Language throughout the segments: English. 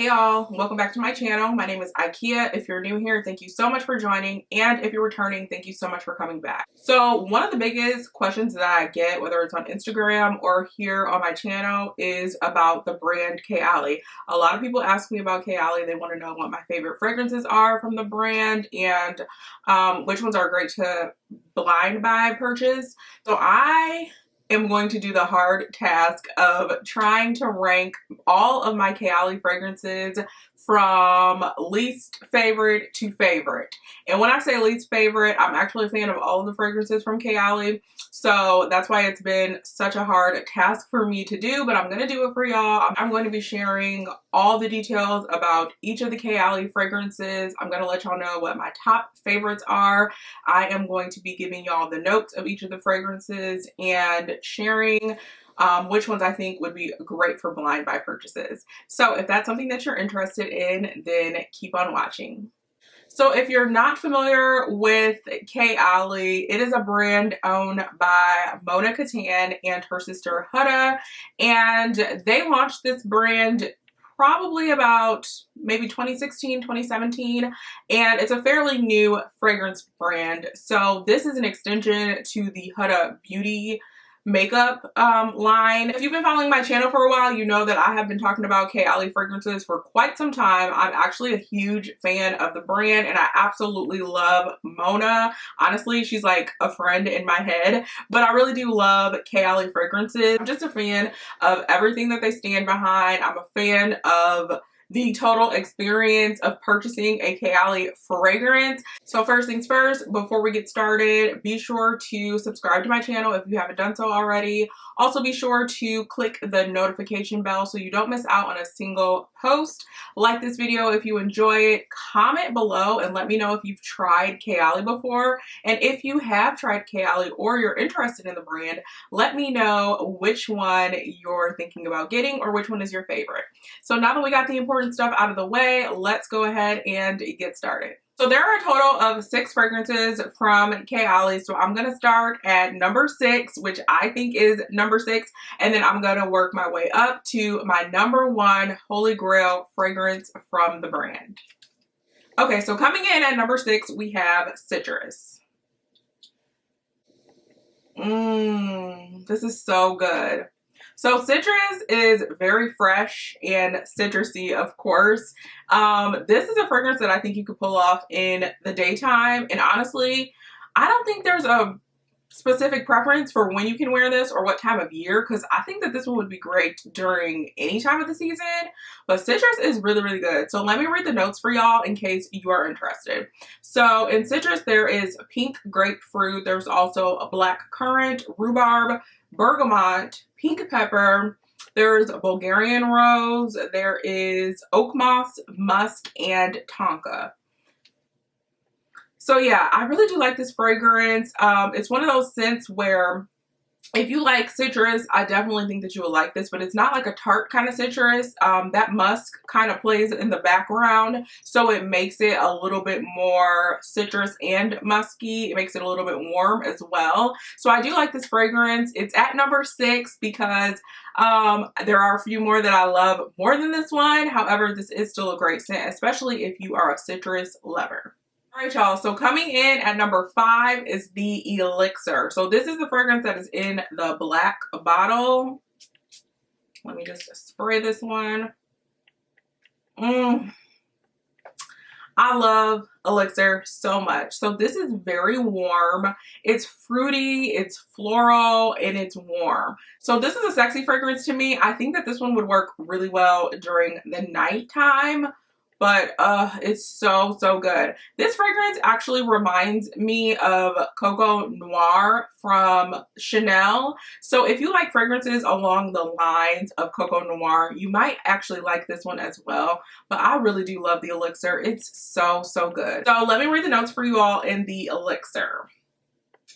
Hey y'all, welcome back to my channel. My name is Ikea. If you're new here, thank you so much for joining. And if you're returning, thank you so much for coming back. So one of the biggest questions that I get, whether it's on Instagram or here on my channel, is about the brand Kayali. A lot of people ask me about Kayali. They want to know what my favorite fragrances are from the brand and which ones are great to blind buy purchase. So I am going to do the hard task of trying to rank all of my Kayali fragrances from least favorite to favorite. And when I say least favorite, I'm actually a fan of all of the fragrances from Kayali. So that's why it's been such a hard task for me to do, but I'm going to do it for y'all. I'm going to be sharing all the details about each of the Kayali fragrances. I'm going to let y'all know what my top favorites are. I am going to be giving y'all the notes of each of the fragrances and sharing which ones I think would be great for blind buy purchases. So if that's something that you're interested in, then keep on watching. So if you're not familiar with Kayali, it is a brand owned by Mona Katan and her sister Huda, and they launched this brand probably about maybe 2016, 2017, and it's a fairly new fragrance brand. So this is an extension to the Huda Beauty makeup line. If you've been following my channel for a while, you know that I have been talking about Kayali fragrances for quite some time. I'm actually a huge fan of the brand and I absolutely love Mona. Honestly, she's like a friend in my head, but I really do love Kayali fragrances. I'm just a fan of everything that they stand behind. I'm a fan of the total experience of purchasing a Kayali fragrance. So first things first, before we get started, be sure to subscribe to my channel if you haven't done so already. Also be sure to click the notification bell so you don't miss out on a single post. Like this video if you enjoy it. Comment below and let me know if you've tried Kayali before. And if you have tried Kayali or you're interested in the brand, let me know which one you're thinking about getting or which one is your favorite. So now that we got the important stuff out of the way, let's go ahead and get started. So there are a total of 6 fragrances from Kayali. So I'm going to start at number 6, which I think is number 6. And then I'm going to work my way up to my number 1 Holy Grail fragrance from the brand. Okay, so coming in at number 6, we have Citrus. This is so good. So citrus is very fresh and citrusy, of course. This is a fragrance that I think you could pull off in the daytime. And honestly, I don't think there's a specific preference for when you can wear this or what time of year, because I think that this one would be great during any time of the season. But citrus is really, really good. So let me read the notes for y'all in case you are interested. So in citrus, there is pink grapefruit. There's also a black currant, rhubarb, bergamot, pink pepper, there's Bulgarian rose, there is oak moss, musk, and tonka. So yeah, I really do like this fragrance. It's one of those scents where if you like citrus, I definitely think that you will like this, but it's not like a tart kind of citrus. That musk kind of plays in the background, so it makes it a little bit more citrus and musky. It makes it a little bit warm as well. So I do like this fragrance. It's at number 6 because there are a few more that I love more than this one. However, this is still a great scent, especially if you are a citrus lover. All right, y'all, so coming in at number 5 is the Elixir. So this is the fragrance that is in the black bottle. Let me just spray this one. I love Elixir so much. So this is very warm. It's fruity, it's floral, and it's warm. So this is a sexy fragrance to me. I think that this one would work really well during the nighttime. But it's so, so good. This fragrance actually reminds me of Coco Noir from Chanel. So if you like fragrances along the lines of Coco Noir, you might actually like this one as well. But I really do love the Elixir. It's so, so good. So let me read the notes for you all in the Elixir.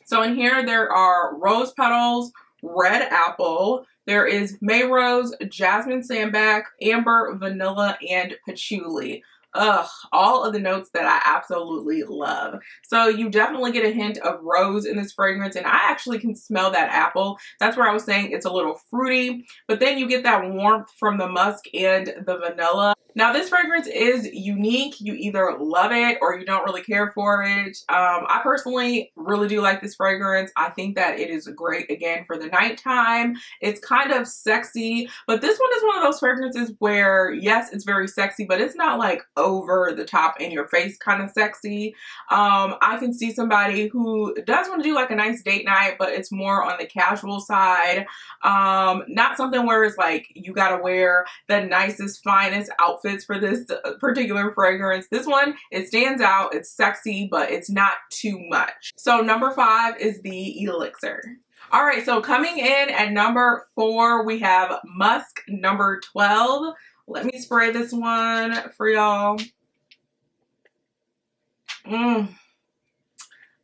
So in here there are rose petals, red apple, there is May Rose, Jasmine Sambac, Amber, Vanilla, and Patchouli. all of the notes that I absolutely love. So you definitely get a hint of rose in this fragrance, and I actually can smell that apple. That's where I was saying it's a little fruity, but then you get that warmth from the musk and the vanilla. Now this fragrance is unique. You either love it or you don't really care for it. I personally really do like this fragrance. I think that it is great, again, for the nighttime. It's kind of sexy, but this one is one of those fragrances where, yes, it's very sexy, but it's not like over the top in your face kind of sexy. I can see somebody who does want to do like a nice date night, but it's more on the casual side. Not something where it's like you gotta wear the nicest, finest outfits for this particular fragrance. This one, it stands out, it's sexy, but it's not too much. So number 5 is the Elixir. All right, so coming in at number 4, we have Musk number 12. Let me spray this one for y'all.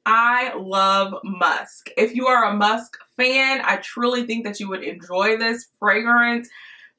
I love musk. If you are a musk fan, I truly think that you would enjoy this fragrance.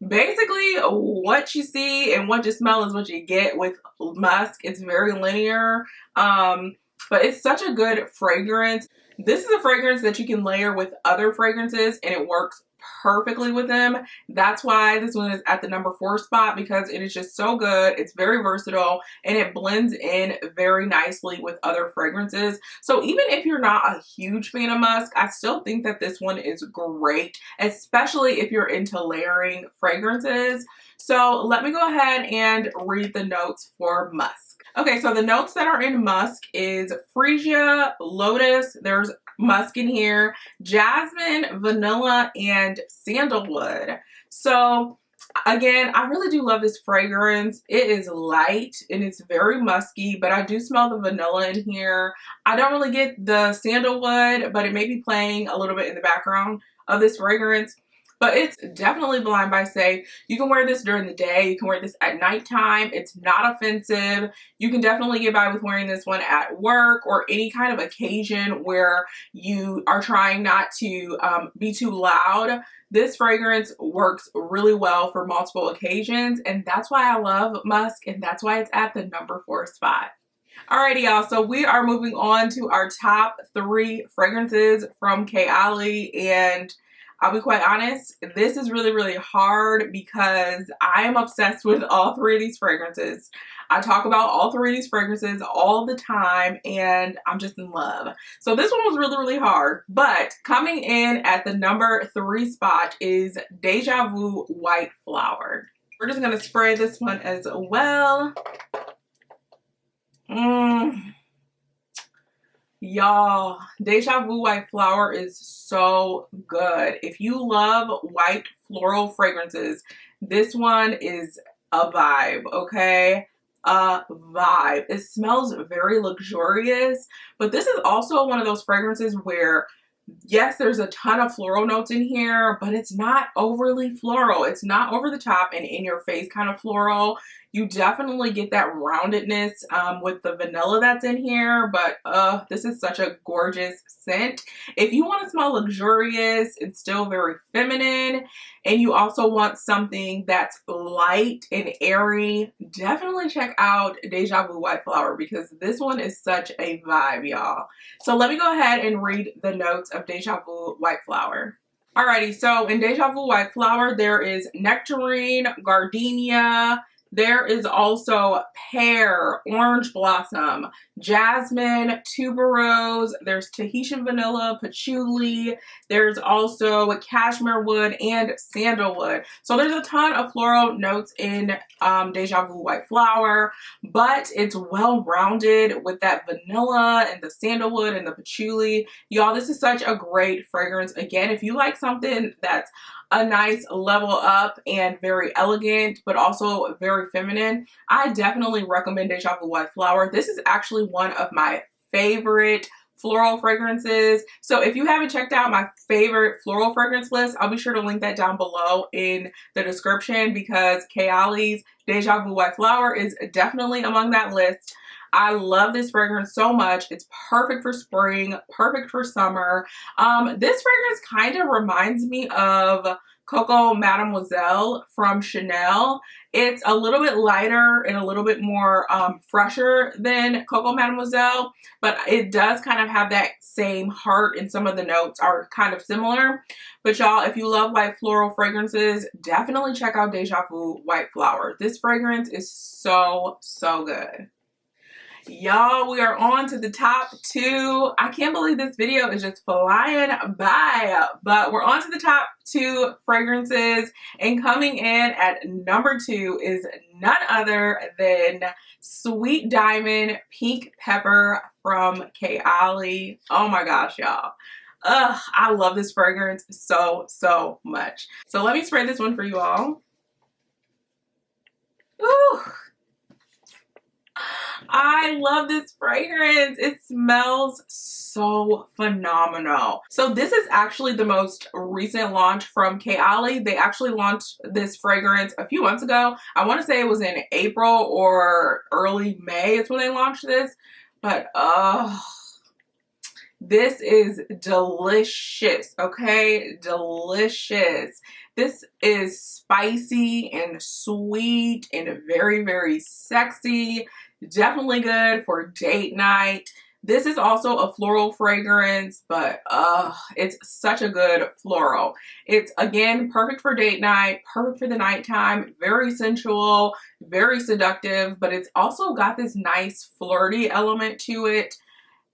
Basically, what you see and what you smell is what you get with musk. It's very linear, but it's such a good fragrance. This is a fragrance that you can layer with other fragrances and it works perfectly with them. That's why this one is at the number 4 spot, because it is just so good. It's very versatile and it blends in very nicely with other fragrances. So even if you're not a huge fan of musk, I still think that this one is great, especially if you're into layering fragrances. So let me go ahead and read the notes for musk. Okay, so the notes that are in musk is freesia, lotus, there's musk in here, jasmine, vanilla, and sandalwood. So again, I really do love this fragrance. It is light and it's very musky, but I do smell the vanilla in here. I don't really get the sandalwood, but it may be playing a little bit in the background of this fragrance. But it's definitely Blind by Say. You can wear this during the day. You can wear this at nighttime. It's not offensive. You can definitely get by with wearing this one at work or any kind of occasion where you are trying not to be too loud. This fragrance works really well for multiple occasions, and that's why I love musk, and that's why it's at the number 4 spot. Alrighty, y'all, so we are moving on to our top 3 fragrances from Kayali, and I'll be quite honest, this is really, really hard because I am obsessed with all 3 of these fragrances. I talk about all 3 of these fragrances all the time and I'm just in love. So this one was really, really hard, but coming in at the number 3 spot is Deja Vu White Flower. We're just gonna spray this one as well. Y'all, Deja Vu White Flower is so good. If you love white floral fragrances, this one is a vibe, okay? A vibe. It smells very luxurious, but this is also one of those fragrances where, yes, there's a ton of floral notes in here, but it's not overly floral. It's not over the top and in your face kind of floral. You definitely get that roundedness with the vanilla that's in here, but this is such a gorgeous scent. If you want to smell luxurious and still very feminine, and you also want something that's light and airy, definitely check out Deja Vu White Flower because this one is such a vibe, y'all. So let me go ahead and read the notes of Deja Vu White Flower. Alrighty, so in Deja Vu White Flower, there is nectarine, gardenia, there is also pear, orange blossom, jasmine, tuberose, there's Tahitian vanilla, patchouli, there's also cashmere wood and sandalwood. So there's a ton of floral notes in Deja Vu White Flower, but it's well-rounded with that vanilla and the sandalwood and the patchouli. Y'all, this is such a great fragrance. Again, if you like something that's a nice level up and very elegant, but also very feminine, I definitely recommend Deja Vu White Flower. This is actually one of my favorite floral fragrances. So if you haven't checked out my favorite floral fragrance list, I'll be sure to link that down below in the description because Kayali's Deja Vu White Flower is definitely among that list. I love this fragrance so much. It's perfect for spring, perfect for summer. This fragrance kind of reminds me of Coco Mademoiselle from Chanel. It's a little bit lighter and a little bit more fresher than Coco Mademoiselle, but it does kind of have that same heart, and some of the notes are kind of similar. But y'all, if you love light floral fragrances, definitely check out Deja Vu White Flower. This fragrance is so, so good. Y'all, we are on to the top 2. I can't believe this video is just flying by, but we're on to the top 2 fragrances, and coming in at number 2 is none other than Sweet Diamond Pink Pepper from Kayali. Oh my gosh, y'all. I love this fragrance so, so much. So let me spray this one for you all. Ooh. I love this fragrance. It smells so phenomenal. So this is actually the most recent launch from Kayali. They actually launched this fragrance a few months ago. I want to say it was in April or early May is when they launched this. But this is delicious, okay? Delicious. This is spicy and sweet and very, very sexy. Definitely good for date night. This is also a floral fragrance, but it's such a good floral. It's, again, perfect for date night, perfect for the nighttime, very sensual, very seductive, but it's also got this nice flirty element to it.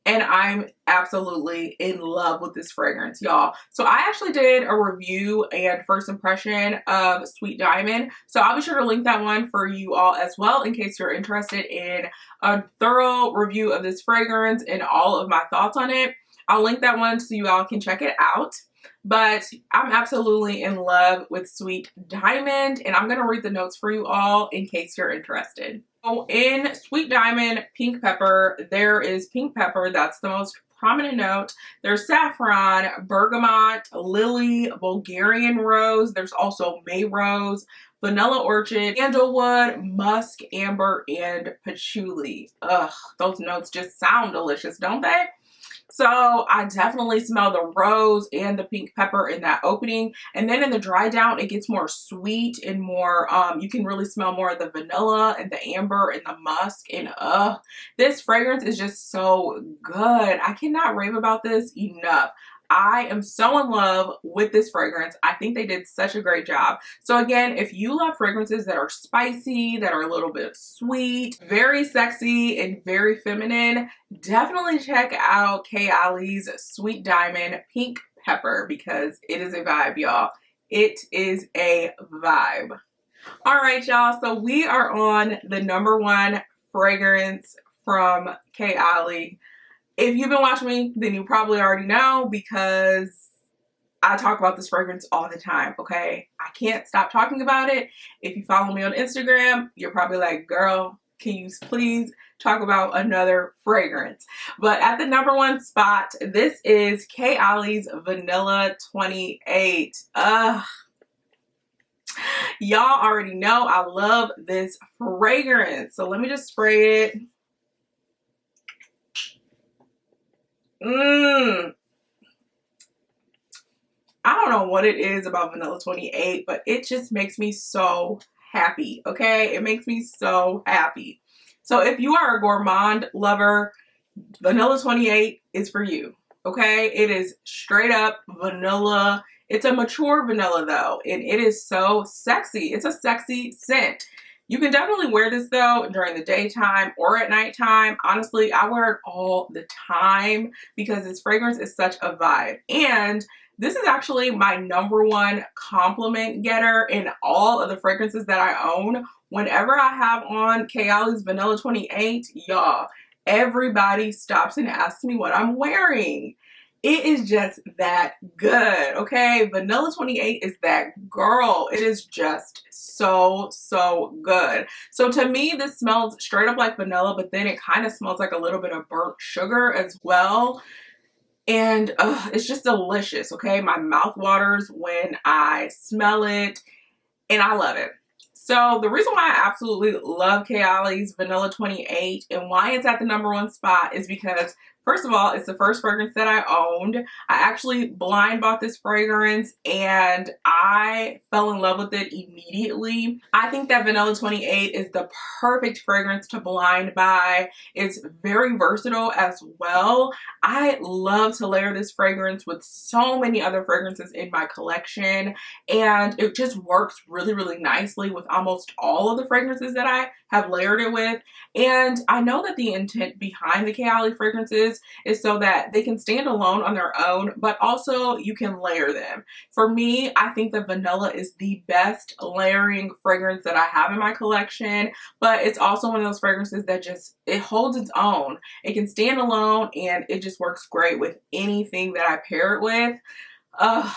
And I'm absolutely in love with this fragrance, y'all. So I actually did a review and first impression of Sweet Diamond. So I'll be sure to link that one for you all as well in case you're interested in a thorough review of this fragrance and all of my thoughts on it. I'll link that one so you all can check it out. But I'm absolutely in love with Sweet Diamond, and I'm going to read the notes for you all in case you're interested. So in Sweet Diamond Pink Pepper, there is pink pepper. That's the most prominent note. There's saffron, bergamot, lily, Bulgarian rose. There's also May rose, vanilla orchid, sandalwood, musk, amber, and patchouli. Ugh, those notes just sound delicious, don't they? So I definitely smell the rose and the pink pepper in that opening. And then in the dry down, it gets more sweet and more, you can really smell more of the vanilla and the amber and the musk. And this fragrance is just so good. I cannot rave about this enough. I am so in love with this fragrance. I think they did such a great job. So again, if you love fragrances that are spicy, that are a little bit sweet, very sexy, and very feminine, definitely check out Kayali's Sweet Diamond Pink Pepper because it is a vibe, y'all. It is a vibe. All right, y'all. So we are on the number 1 fragrance from Kayali. If you've been watching me, then you probably already know because I talk about this fragrance all the time, okay? I can't stop talking about it. If you follow me on Instagram, you're probably like, girl, can you please talk about another fragrance? But at the number 1 spot, this is Kayali's Vanilla 28. Y'all already know I love this fragrance. So let me just spray it. I don't know what it is about Vanilla 28, but it just makes me so happy, okay? It makes me so happy. So if you are a gourmand lover, Vanilla 28 is for you, okay? It is straight up vanilla. It's a mature vanilla though, and it is so sexy. It's a sexy scent. You can definitely wear this though during the daytime or at nighttime. Honestly, I wear it all the time because this fragrance is such a vibe. And this is actually my number 1 compliment getter in all of the fragrances that I own. Whenever I have on Kayali's Vanilla 28, y'all, everybody stops and asks me what I'm wearing. It is just that good, okay? Vanilla 28 is that girl. It is just so, so good. So to me, this smells straight up like vanilla, but then it kind of smells like a little bit of burnt sugar as well. And it's just delicious, okay? My mouth waters when I smell it, and I love it. So the reason why I absolutely love Kayali's Vanilla 28 and why it's at the number 1 spot is because First of all, it's the first fragrance that I owned. I actually blind bought this fragrance and I fell in love with it immediately. I think that Vanilla 28 is the perfect fragrance to blind buy. It's very versatile as well. I love to layer this fragrance with so many other fragrances in my collection, and it just works really, really nicely with almost all of the fragrances that I have layered it with. And I know that the intent behind the Kayali fragrances is so that they can stand alone on their own, but also you can layer them. For me, I think that vanilla is the best layering fragrance that I have in my collection, but it's also one of those fragrances that it holds its own. It can stand alone and it just works great with anything that I pair it with.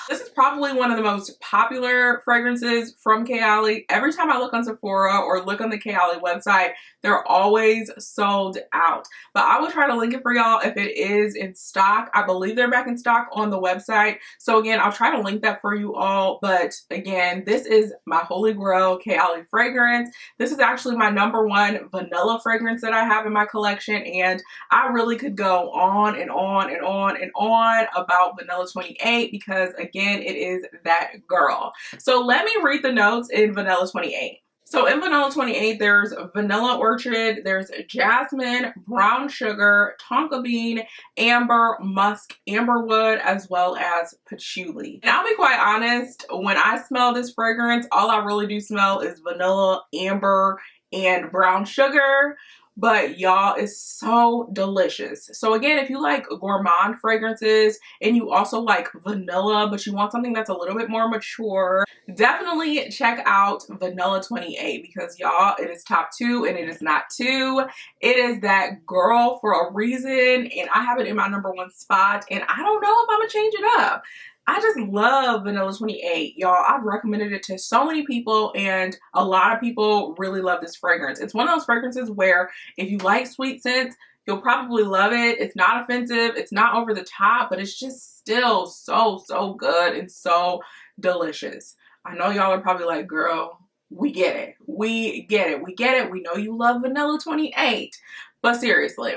This is probably one of the most popular fragrances from Kayali. Every time I look on Sephora or look on the Kayali website, they're always sold out. But I will try to link it for y'all if it is in stock. I believe they're back in stock on the website. So again, I'll try to link that for you all. But again, this is my holy grail Kayali fragrance. This is actually my #1 vanilla fragrance that I have in my collection. And I really could go on and on and on and on about Vanilla 28 because again, it is that girl. So let me read the notes in Vanilla 28. So in Vanilla 28, there's vanilla orchid, there's jasmine, brown sugar, tonka bean, amber, musk, amberwood, as well as patchouli. And I'll be quite honest, when I smell this fragrance, all I really do smell is vanilla, amber, and brown sugar. But y'all, it's so delicious. So again, if you like gourmand fragrances and you also like vanilla, but you want something that's a little bit more mature, definitely check out Vanilla 28 because y'all, it is top 2 and it is not 2. It is that girl for a reason, and I have it in my #1 spot, and I don't know if I'm gonna change it up. I just love Vanilla 28, y'all. I've recommended it to so many people and a lot of people really love this fragrance. It's one of those fragrances where if you like sweet scents, you'll probably love it. It's not offensive, it's not over the top, but it's just still so, so good and so delicious. I know y'all are probably like, girl, we get it. We get it. We get it. We know you love Vanilla 28. But seriously,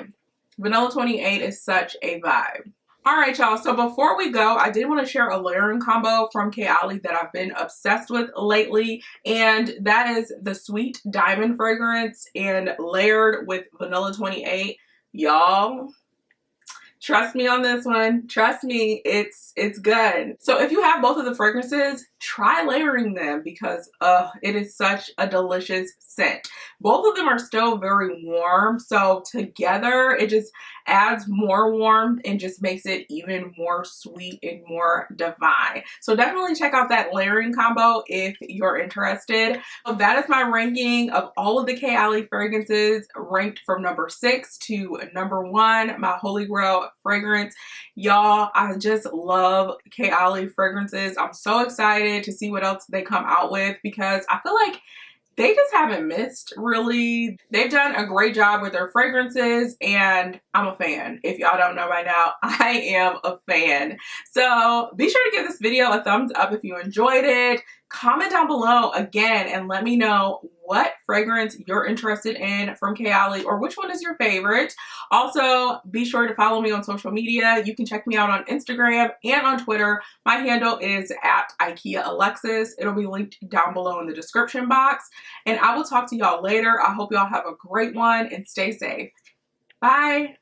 Vanilla 28 is such a vibe. All right, y'all, so before we go, I did want to share a layering combo from Kayali that I've been obsessed with lately, and that is the Sweet Diamond fragrance and layered with Vanilla 28. Y'all, trust me on this one. Trust me, it's good. So if you have both of the fragrances, try layering them because it is such a delicious scent. Both of them are still very warm, so together it just adds more warmth and just makes it even more sweet and more divine. So definitely check out that layering combo if you're interested. So that is my ranking of all of the Kayali fragrances, ranked from #6 to #1, my holy grail fragrance. Y'all, I just love Kayali fragrances. I'm so excited to see what else they come out with because I feel like they just haven't missed, really. They've done a great job with their fragrances, and I'm a fan. If y'all don't know by now, I am a fan. So be sure to give this video a thumbs up if you enjoyed it. Comment down below again and let me know what fragrance you're interested in from Kayali or which one is your favorite. Also, be sure to follow me on social media. You can check me out on Instagram and on Twitter. My handle is at Ikea Alexis. It'll be linked down below in the description box. And I will talk to y'all later. I hope y'all have a great one and stay safe. Bye.